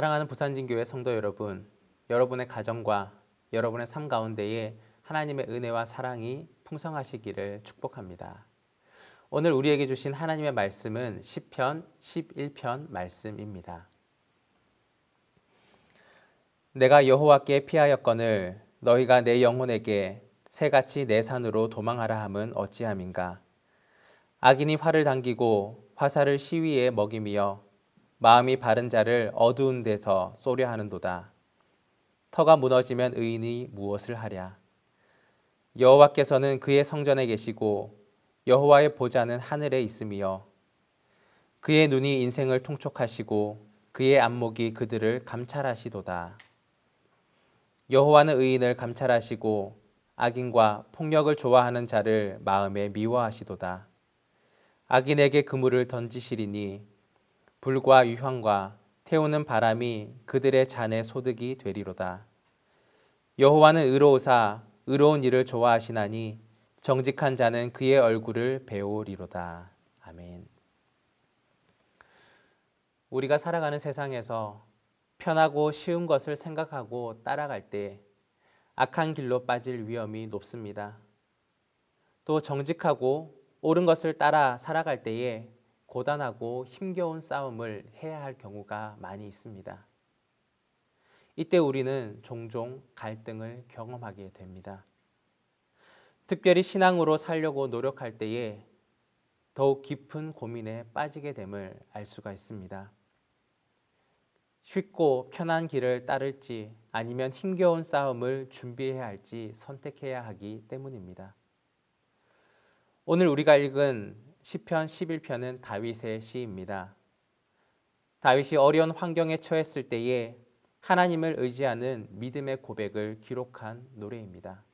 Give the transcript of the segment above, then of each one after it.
사랑하는 부산진교회 성도 여러분, 여러분의 가정과 여러분의 삶 가운데에 하나님의 은혜와 사랑이 풍성하시기를 축복합니다. 오늘 우리에게 주신 하나님의 말씀은 시편 11편 말씀입니다. 내가 여호와께 피하였거늘 너희가 내 영혼에게 새같이 내 산으로 도망하라 함은 어찌함인가. 악인이 활을 당기고 화살을 시위에 먹이며 마음이 바른 자를 어두운 데서 쏘려 하는도다. 터가 무너지면 의인이 무엇을 하랴. 여호와께서는 그의 성전에 계시고 여호와의 보좌는 하늘에 있으며 그의 눈이 인생을 통촉하시고 그의 안목이 그들을 감찰하시도다. 여호와는 의인을 감찰하시고 악인과 폭력을 좋아하는 자를 마음에 미워하시도다. 악인에게 그물을 던지시리니 불과 유황과 태우는 바람이 그들의 잔에 소득이 되리로다. 여호와는 의로우사 의로운 일을 좋아하시나니 정직한 자는 그의 얼굴을 배우리로다. 아멘. 우리가 살아가는 세상에서 편하고 쉬운 것을 생각하고 따라갈 때 악한 길로 빠질 위험이 높습니다. 또 정직하고 옳은 것을 따라 살아갈 때에 고단하고 힘겨운 싸움을 해야 할 경우가 많이 있습니다. 이때 우리는 종종 갈등을 경험하게 됩니다. 특별히 신앙으로 살려고 노력할 때에 더욱 깊은 고민에 빠지게 됨을 알 수가 있습니다. 쉽고 편한 길을 따를지 아니면 힘겨운 싸움을 준비해야 할지 선택해야 하기 때문입니다. 오늘 우리가 읽은 시편 11편은 다윗의 시입니다. 다윗이 어려운 환경에 처했을 때에 하나님을 의지하는 믿음의 고백을 기록한 노래입니다.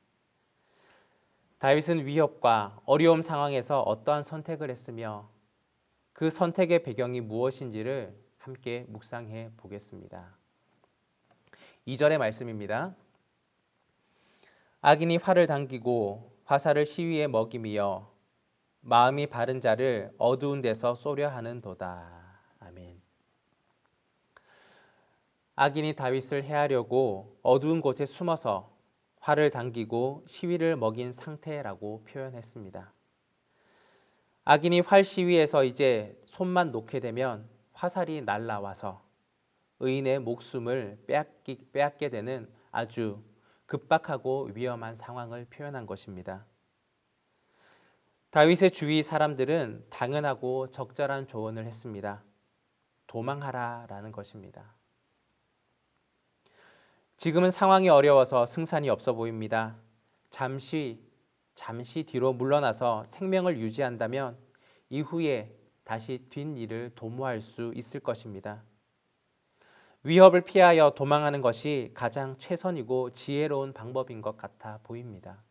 다윗은 위협과 어려움 상황에서 어떠한 선택을 했으며 그 선택의 배경이 무엇인지를 함께 묵상해 보겠습니다. 2절의 말씀입니다. 악인이 활을 당기고 화살을 시위에 먹이며 마음이 바른 자를 어두운 데서 쏘려 하는도다. 아멘. 악인이 다윗을 해하려고 어두운 곳에 숨어서 활을 당기고 시위를 먹인 상태라고 표현했습니다. 악인이 활 시위에서 이제 손만 놓게 되면 화살이 날아와서 의인의 목숨을 빼앗게 되는 아주 급박하고 위험한 상황을 표현한 것입니다. 다윗의 주위 사람들은 당연하고 적절한 조언을 했습니다. 도망하라라는 것입니다. 지금은 상황이 어려워서 승산이 없어 보입니다. 잠시 뒤로 물러나서 생명을 유지한다면 이후에 다시 뒷일을 도모할 수 있을 것입니다. 위협을 피하여 도망하는 것이 가장 최선이고 지혜로운 방법인 것 같아 보입니다.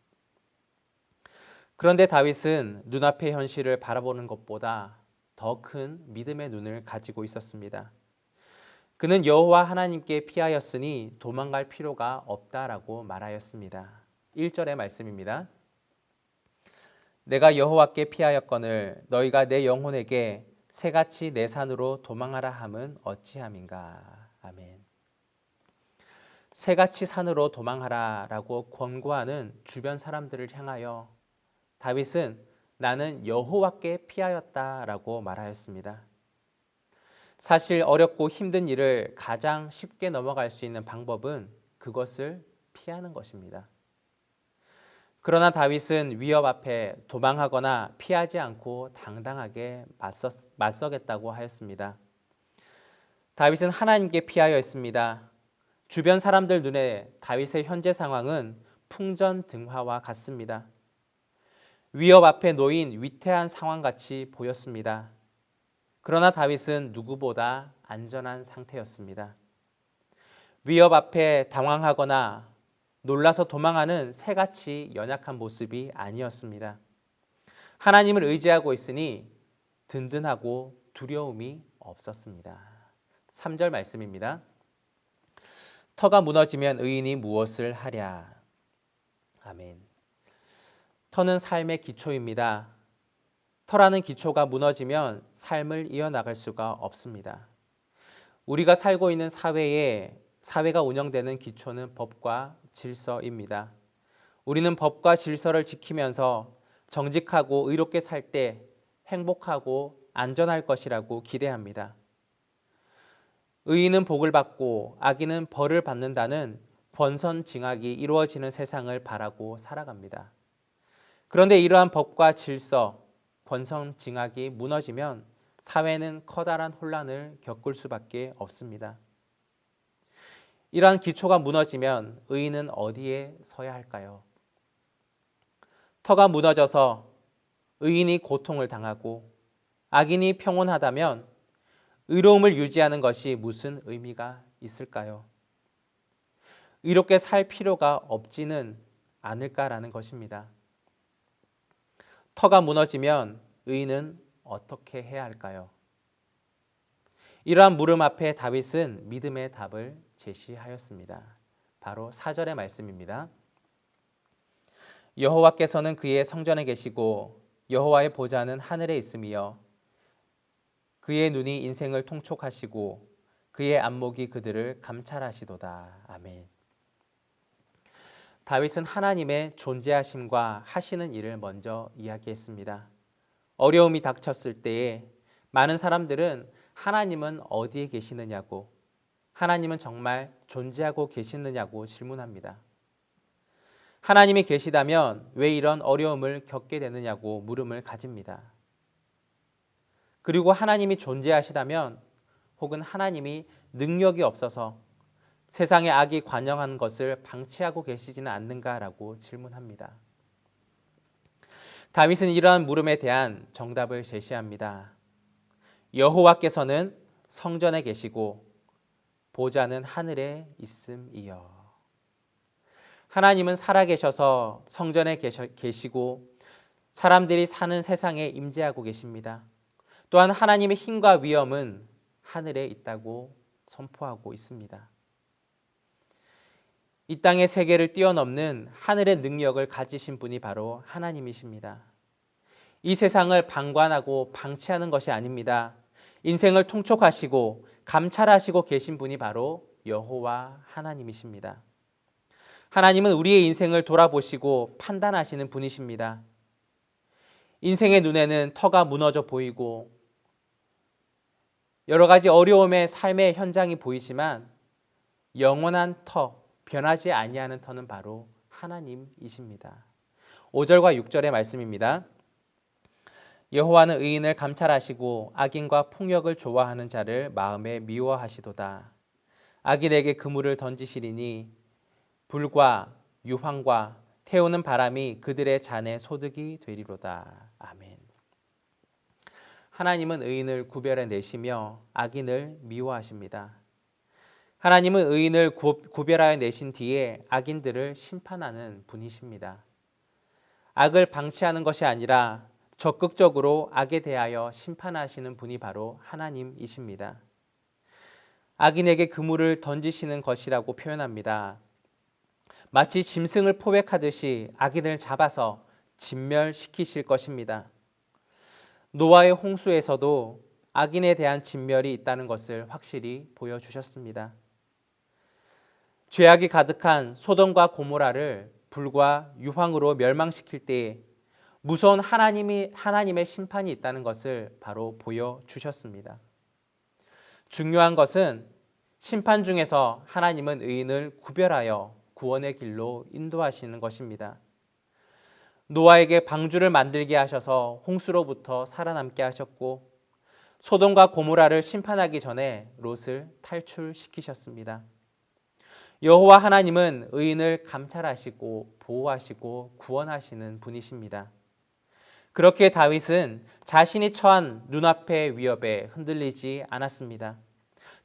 그런데 다윗은 눈앞의 현실을 바라보는 것보다 더 큰 믿음의 눈을 가지고 있었습니다. 그는 여호와 하나님께 피하였으니 도망갈 필요가 없다라고 말하였습니다. 1절의 말씀입니다. 내가 여호와께 피하였거늘 너희가 내 영혼에게 새같이 내 산으로 도망하라 함은 어찌함인가. 아멘. 새같이 산으로 도망하라라고 권고하는 주변 사람들을 향하여 다윗은 나는 여호와께 피하였다라고 말하였습니다. 사실 어렵고 힘든 일을 가장 쉽게 넘어갈 수 있는 방법은 그것을 피하는 것입니다. 그러나 다윗은 위협 앞에 도망하거나 피하지 않고 당당하게 맞서겠다고 하였습니다. 다윗은 하나님께 피하여 했습니다. 주변 사람들 눈에 다윗의 현재 상황은 풍전등화와 같습니다. 위협 앞에 놓인 위태한 상황같이 보였습니다. 그러나 다윗은 누구보다 안전한 상태였습니다. 위협 앞에 당황하거나 놀라서 도망하는 새같이 연약한 모습이 아니었습니다. 하나님을 의지하고 있으니 든든하고 두려움이 없었습니다. 3절 말씀입니다. 터가 무너지면 의인이 무엇을 하랴. 아멘. 터는 삶의 기초입니다. 터라는 기초가 무너지면 삶을 이어나갈 수가 없습니다. 우리가 살고 있는 사회가 운영되는 기초는 법과 질서입니다. 우리는 법과 질서를 지키면서 정직하고 의롭게 살 때 행복하고 안전할 것이라고 기대합니다. 의인은 복을 받고 악인은 벌을 받는다는 권선징악이 이루어지는 세상을 바라고 살아갑니다. 그런데 이러한 법과 질서, 권선징악이 무너지면 사회는 커다란 혼란을 겪을 수밖에 없습니다. 이러한 기초가 무너지면 의인은 어디에 서야 할까요? 터가 무너져서 의인이 고통을 당하고 악인이 평온하다면 의로움을 유지하는 것이 무슨 의미가 있을까요? 의롭게 살 필요가 없지는 않을까라는 것입니다. 터가 무너지면 의인은 어떻게 해야 할까요? 이러한 물음 앞에 다윗은 믿음의 답을 제시하였습니다. 바로 4절의 말씀입니다. 여호와께서는 그의 성전에 계시고 여호와의 보좌는 하늘에 있으며 그의 눈이 인생을 통촉하시고 그의 안목이 그들을 감찰하시도다. 아멘. 다윗은 하나님의 존재하심과 하시는 일을 먼저 이야기했습니다. 어려움이 닥쳤을 때에 많은 사람들은 하나님은 어디에 계시느냐고, 하나님은 정말 존재하고 계시느냐고 질문합니다. 하나님이 계시다면 왜 이런 어려움을 겪게 되느냐고 물음을 가집니다. 그리고 하나님이 존재하시다면 혹은 하나님이 능력이 없어서 세상의 악이 관영한 것을 방치하고 계시지는 않는가라고 질문합니다. 다윗은 이러한 물음에 대한 정답을 제시합니다. 여호와께서는 성전에 계시고 보좌는 하늘에 있음이여. 하나님은 살아계셔서 성전에 계시고 사람들이 사는 세상에 임재하고 계십니다. 또한 하나님의 힘과 위엄은 하늘에 있다고 선포하고 있습니다. 이 땅의 세계를 뛰어넘는 하늘의 능력을 가지신 분이 바로 하나님이십니다. 이 세상을 방관하고 방치하는 것이 아닙니다. 인생을 통촉하시고 감찰하시고 계신 분이 바로 여호와 하나님이십니다. 하나님은 우리의 인생을 돌아보시고 판단하시는 분이십니다. 인생의 눈에는 터가 무너져 보이고 여러 가지 어려움의 삶의 현장이 보이지만 영원한 터, 변하지 아니하는 터는 바로 하나님이십니다. 5절과 6절의 말씀입니다. 여호와는 의인을 감찰하시고 악인과 폭력을 좋아하는 자를 마음에 미워하시도다. 악인에게 그물을 던지시리니 불과 유황과 태우는 바람이 그들의 잔에 소득이 되리로다. 아멘. 하나님은 의인을 구별해 내시며 악인을 미워하십니다. 하나님은 의인을 구별하여 내신 뒤에 악인들을 심판하는 분이십니다. 악을 방치하는 것이 아니라 적극적으로 악에 대하여 심판하시는 분이 바로 하나님이십니다. 악인에게 그물을 던지시는 것이라고 표현합니다. 마치 짐승을 포획하듯이 악인을 잡아서 진멸시키실 것입니다. 노아의 홍수에서도 악인에 대한 진멸이 있다는 것을 확실히 보여주셨습니다. 죄악이 가득한 소돔과 고모라를 불과 유황으로 멸망시킬 때에 무서운 하나님의 심판이 있다는 것을 바로 보여주셨습니다. 중요한 것은 심판 중에서 하나님은 의인을 구별하여 구원의 길로 인도하시는 것입니다. 노아에게 방주를 만들게 하셔서 홍수로부터 살아남게 하셨고 소돔과 고모라를 심판하기 전에 롯을 탈출시키셨습니다. 여호와 하나님은 의인을 감찰하시고 보호하시고 구원하시는 분이십니다. 그렇게 다윗은 자신이 처한 눈앞의 위협에 흔들리지 않았습니다.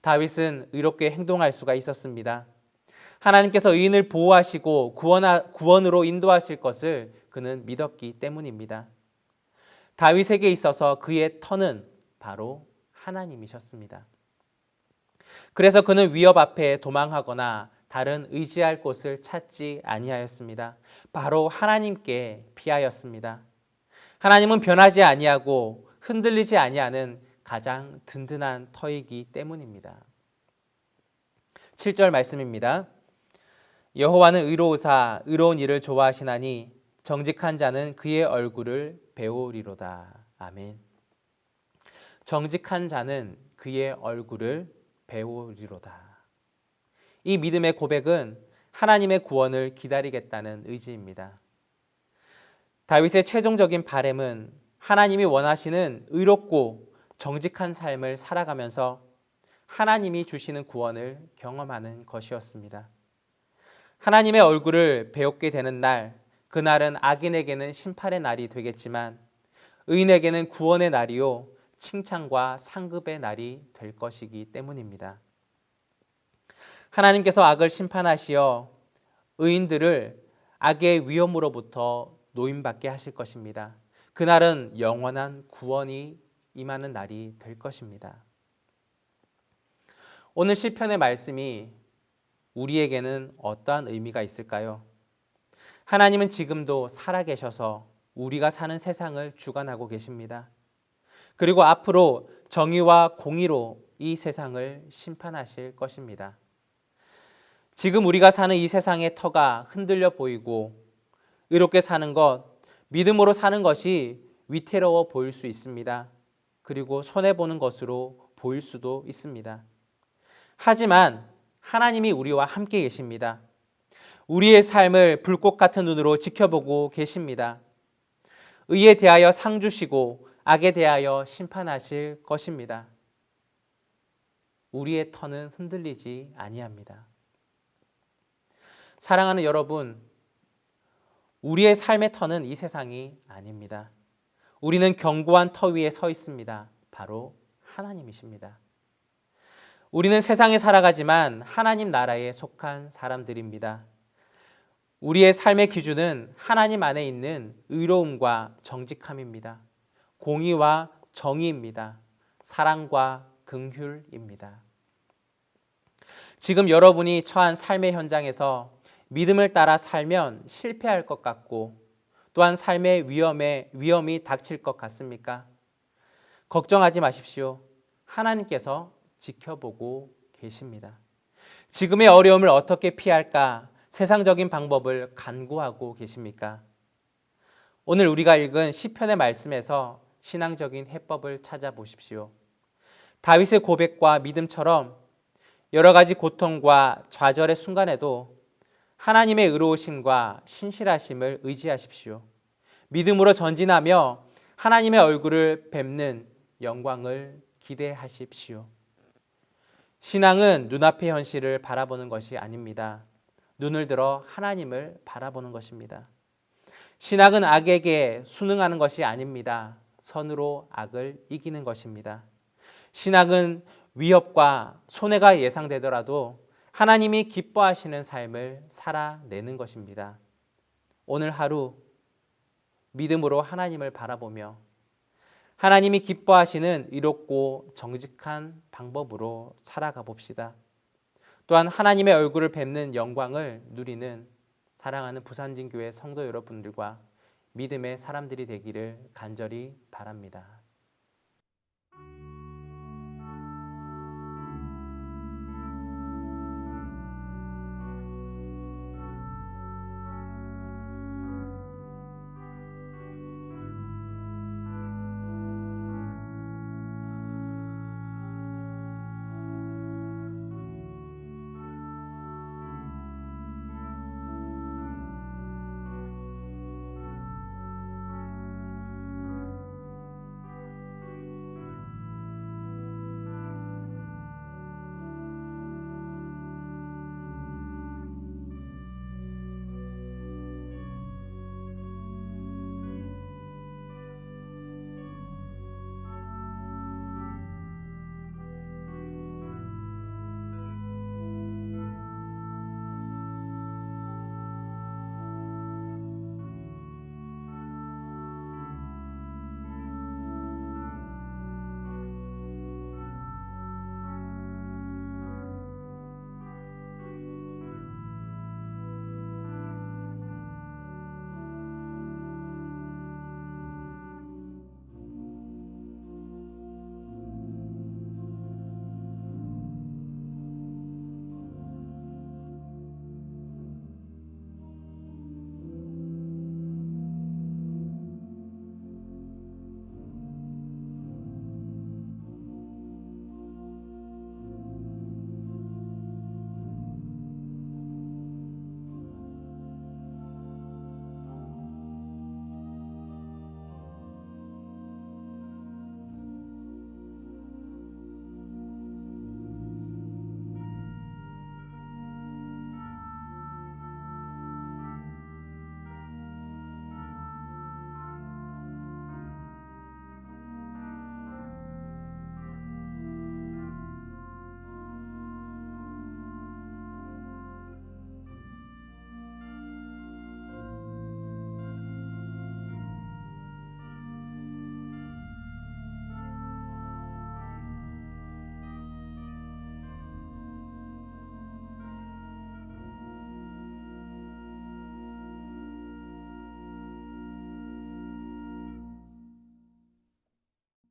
다윗은 의롭게 행동할 수가 있었습니다. 하나님께서 의인을 보호하시고 구원으로 인도하실 것을 그는 믿었기 때문입니다. 다윗에게 있어서 그의 터는 바로 하나님이셨습니다. 그래서 그는 위협 앞에 도망하거나 다른 의지할 곳을 찾지 아니하였습니다. 바로 하나님께 피하였습니다. 하나님은 변하지 아니하고 흔들리지 아니하는 가장 든든한 터이기 때문입니다. 7절 말씀입니다. 여호와는 의로우사 의로운 일을 좋아하시나니 정직한 자는 그의 얼굴을 배우리로다. 아멘. 정직한 자는 그의 얼굴을 배우리로다. 이 믿음의 고백은 하나님의 구원을 기다리겠다는 의지입니다. 다윗의 최종적인 바램은 하나님이 원하시는 의롭고 정직한 삶을 살아가면서 하나님이 주시는 구원을 경험하는 것이었습니다. 하나님의 얼굴을 배우게 되는 날, 그날은 악인에게는 심판의 날이 되겠지만 의인에게는 구원의 날이요 칭찬과 상급의 날이 될 것이기 때문입니다. 하나님께서 악을 심판하시어 의인들을 악의 위험으로부터 노임받게 하실 것입니다. 그날은 영원한 구원이 임하는 날이 될 것입니다. 오늘 시편의 말씀이 우리에게는 어떠한 의미가 있을까요? 하나님은 지금도 살아계셔서 우리가 사는 세상을 주관하고 계십니다. 그리고 앞으로 정의와 공의로 이 세상을 심판하실 것입니다. 지금 우리가 사는 이 세상의 터가 흔들려 보이고 의롭게 사는 것, 믿음으로 사는 것이 위태로워 보일 수 있습니다. 그리고 손해보는 것으로 보일 수도 있습니다. 하지만 하나님이 우리와 함께 계십니다. 우리의 삶을 불꽃 같은 눈으로 지켜보고 계십니다. 의에 대하여 상 주시고 악에 대하여 심판하실 것입니다. 우리의 터는 흔들리지 아니합니다. 사랑하는 여러분, 우리의 삶의 터는 이 세상이 아닙니다. 우리는 견고한 터 위에 서 있습니다. 바로 하나님이십니다. 우리는 세상에 살아가지만 하나님 나라에 속한 사람들입니다. 우리의 삶의 기준은 하나님 안에 있는 의로움과 정직함입니다. 공의와 정의입니다. 사랑과 긍휼입니다. 지금 여러분이 처한 삶의 현장에서 믿음을 따라 살면 실패할 것 같고 또한 삶의 위험이 닥칠 것 같습니까? 걱정하지 마십시오. 하나님께서 지켜보고 계십니다. 지금의 어려움을 어떻게 피할까? 세상적인 방법을 간구하고 계십니까? 오늘 우리가 읽은 시편의 말씀에서 신앙적인 해법을 찾아보십시오. 다윗의 고백과 믿음처럼 여러 가지 고통과 좌절의 순간에도 하나님의 의로우심과 신실하심을 의지하십시오. 믿음으로 전진하며 하나님의 얼굴을 뵙는 영광을 기대하십시오. 신앙은 눈앞의 현실을 바라보는 것이 아닙니다. 눈을 들어 하나님을 바라보는 것입니다. 신앙은 악에게 순응하는 것이 아닙니다. 선으로 악을 이기는 것입니다. 신앙은 위협과 손해가 예상되더라도 하나님이 기뻐하시는 삶을 살아내는 것입니다. 오늘 하루 믿음으로 하나님을 바라보며 하나님이 기뻐하시는 의롭고 정직한 방법으로 살아가 봅시다. 또한 하나님의 얼굴을 뵙는 영광을 누리는 사랑하는 부산진교회 성도 여러분들과 믿음의 사람들이 되기를 간절히 바랍니다.